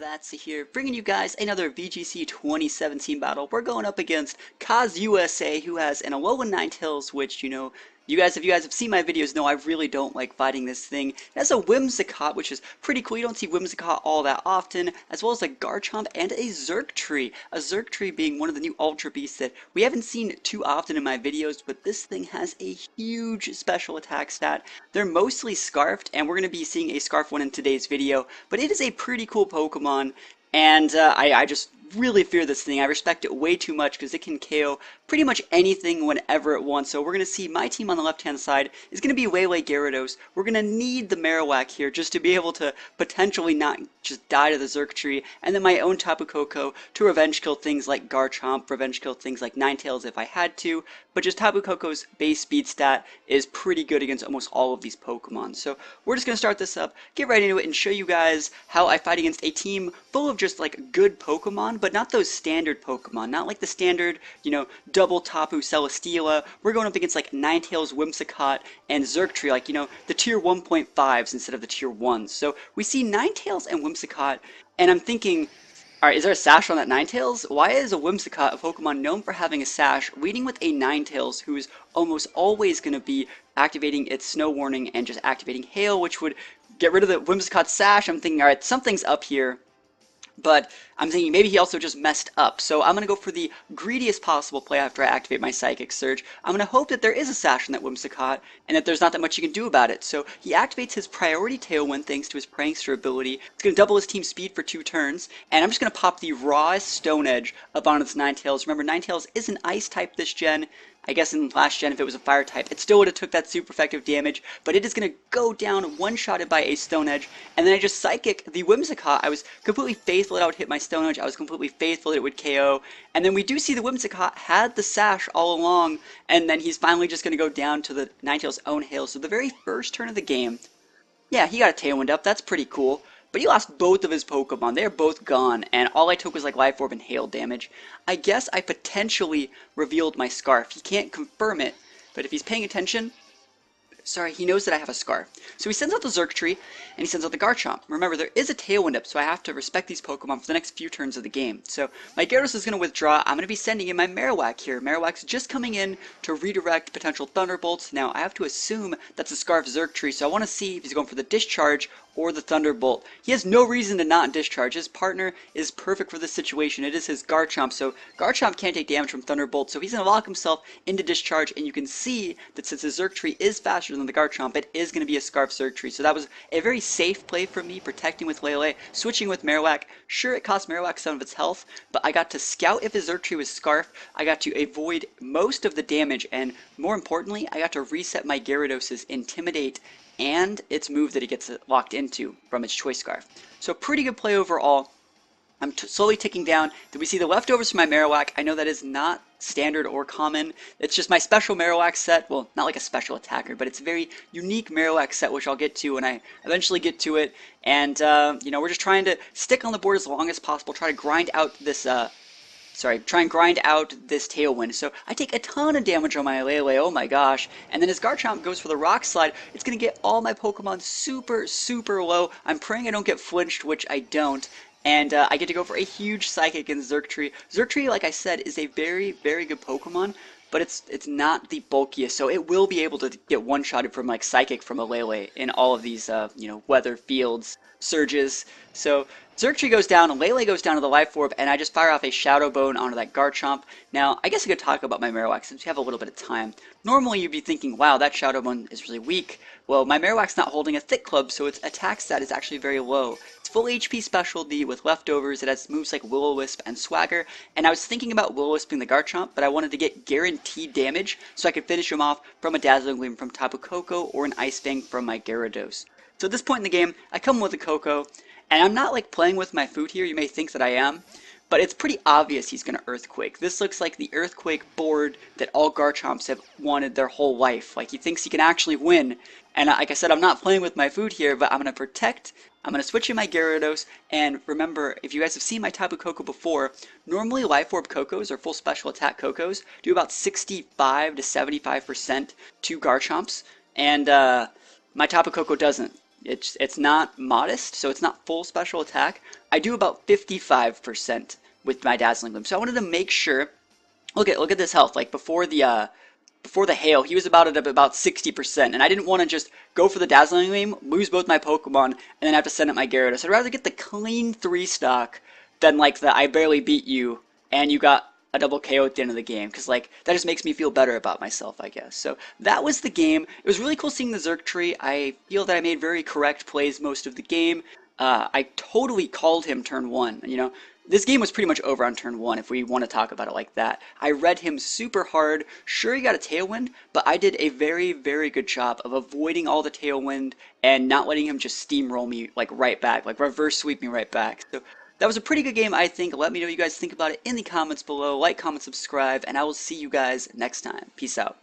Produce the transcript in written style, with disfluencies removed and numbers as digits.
That's here, bringing you guys another VGC 2017 battle. We're going up against Kaz USA, who has an Alolan Ninetales, which, if you guys have seen my videos, know I really don't like fighting this thing. It has a Whimsicott, which is pretty cool. You don't see Whimsicott all that often, as well as a Garchomp and a Xurkitree. A Xurkitree being one of the new Ultra Beasts that we haven't seen too often in my videos, but this thing has a huge special attack stat. They're mostly Scarfed, and we're going to be seeing a Scarf one in today's video, but it is a pretty cool Pokemon, and I just really fear this thing. I respect it way too much because it can KO pretty much anything whenever it wants. So we're going to see my team on the left-hand side is going to be Lele Gyarados. We're going to need the Marowak here just to be able to potentially not just die to the Xurkitree, and then my own Tapu Koko to revenge kill things like Garchomp, revenge kill things like Ninetales if I had to, but just Tapu Koko's base speed stat is pretty good against almost all of these Pokemon. So we're just going to start this up, get right into it, and show you guys how I fight against a team full of just like good Pokemon, but not those standard Pokemon, not like the standard, double Tapu Celesteela. We're going up against like Ninetales, Whimsicott, and Xurkitree, like, the tier 1.5s instead of the tier 1s. So we see Ninetales and Whimsicott, and I'm thinking, alright, is there a sash on that Ninetales? Why is a Whimsicott, a Pokemon known for having a sash, leading with a Ninetales who's almost always going to be activating its Snow Warning and just activating Hail, which would get rid of the Whimsicott sash? I'm thinking, alright, something's up here. But I'm thinking maybe he also just messed up. So I'm going to go for the greediest possible play after I activate my Psychic Surge. I'm going to hope that there is a sash in that Whimsicott and that there's not that much you can do about it. So he activates his Priority Tailwind thanks to his Prankster ability. It's going to double his team speed for 2 turns. And I'm just going to pop the rawest Stone Edge up on its Ninetales. Remember, Ninetales is an Ice type this gen. I guess in last gen, if it was a Fire type, it still would have took that super effective damage, but it is going to go down one-shotted by a Stone Edge, and then I just Psychic the Whimsicott. I was completely faithful that I would hit my Stone Edge, I was completely faithful that it would KO, and then we do see the Whimsicott had the sash all along, and then he's finally just going to go down to the Ninetales' own Hail. So the very first turn of the game, yeah, he got a Tailwind up, that's pretty cool. But he lost both of his Pokemon. They are both gone, and all I took was like Life Orb and Hail damage. I guess I potentially revealed my Scarf. He can't confirm it, but if he's paying attention, sorry, he knows that I have a Scarf. So he sends out the Xurkitree, and he sends out the Garchomp. Remember, there is a Tailwind up, so I have to respect these Pokemon for the next few turns of the game. So my Gyarados is going to withdraw. I'm going to be sending in my Marowak here. Marowak's just coming in to redirect potential Thunderbolts. Now, I have to assume that's a Scarf Xurkitree, so I want to see if he's going for the Discharge or the Thunderbolt. He has no reason to not discharge. His partner is perfect for this situation. It is his Garchomp, so Garchomp can't take damage from Thunderbolt, so he's going to lock himself into Discharge, and you can see that since his Xurkitree is faster than the Garchomp, it is going to be a Scarf Xurkitree. So that was a very safe play for me, protecting with Lele, switching with Marowak. Sure, it cost Marowak some of its health, but I got to scout if his Xurkitree was Scarf. I got to avoid most of the damage, and more importantly, I got to reset my Gyarados' Intimidate and its move that it gets locked into from its Choice Scarf. So pretty good play overall. I'm slowly ticking down. Did we see the leftovers from my Marowak? I know that is not standard or common. It's just my special Marowak set. Well, not like a special attacker, but it's a very unique Marowak set, which I'll get to when I eventually get to it. And, we're just trying to stick on the board as long as possible, try to grind out this, try and grind out this Tailwind. So I take a ton of damage on my Lele, oh my gosh. And then as Garchomp goes for the Rock Slide, it's going to get all my Pokemon super, super low. I'm praying I don't get flinched, which I don't. And I get to go for a huge Psychic in Xurkitree. Xurkitree, like I said, is a very, very good Pokemon, but it's not the bulkiest, so it will be able to get one-shotted from like Psychic from a Lele in all of these, weather fields, surges. So Xurkitree goes down, Lele goes down to the Life Orb, and I just fire off a Shadow Bone onto that Garchomp. Now, I guess I could talk about my Marowak since we have a little bit of time. Normally, you'd be thinking, wow, that Shadow Bone is really weak. Well, my Marowak's not holding a Thick Club, so its attack stat is actually very low. It's full HP specialty with leftovers. It has moves like Will-O-Wisp and Swagger, and I was thinking about Will-O-Wisping the Garchomp, but I wanted to get guaranteed damage so I could finish him off from a Dazzling Gleam from Tapu Koko or an Ice Fang from my Gyarados. So at this point in the game, I come with a Koko, and I'm not like playing with my food here. You may think that I am, but it's pretty obvious he's going to Earthquake. This looks like the Earthquake board that all Garchomps have wanted their whole life. Like, he thinks he can actually win. And like I said, I'm not playing with my food here, but I'm going to protect. I'm going to switch in my Gyarados. And remember, if you guys have seen my Tapu Koko before, normally Life Orb Kokos or full special attack Kokos do about 65 to 75% to Garchomps. And my Tapu Koko doesn't. It's not modest, so it's not full special attack, I do about 55% with my Dazzling Gleam. So I wanted to make sure. Look at this health. Like before the hail, he was about at about 60%, and I didn't want to just go for the Dazzling Gleam, lose both my Pokemon, and then have to send up my Gyarados. I'd rather get the clean 3-stock than like the I barely beat you and you got a double KO at the end of the game, because like that just makes me feel better about myself, I guess. So that was the game. It was really cool seeing the Xurkitree. I feel that I made very correct plays most of the game. I totally called him turn one. You know, this game was pretty much over on turn one if we want to talk about it like that. I read him super hard. Sure, he got a Tailwind, but I did a very, very good job of avoiding all the Tailwind and not letting him just steamroll me like right back, like reverse sweep me right back. So that was a pretty good game, I think. Let me know what you guys think about it in the comments below. Like, comment, subscribe, and I will see you guys next time. Peace out.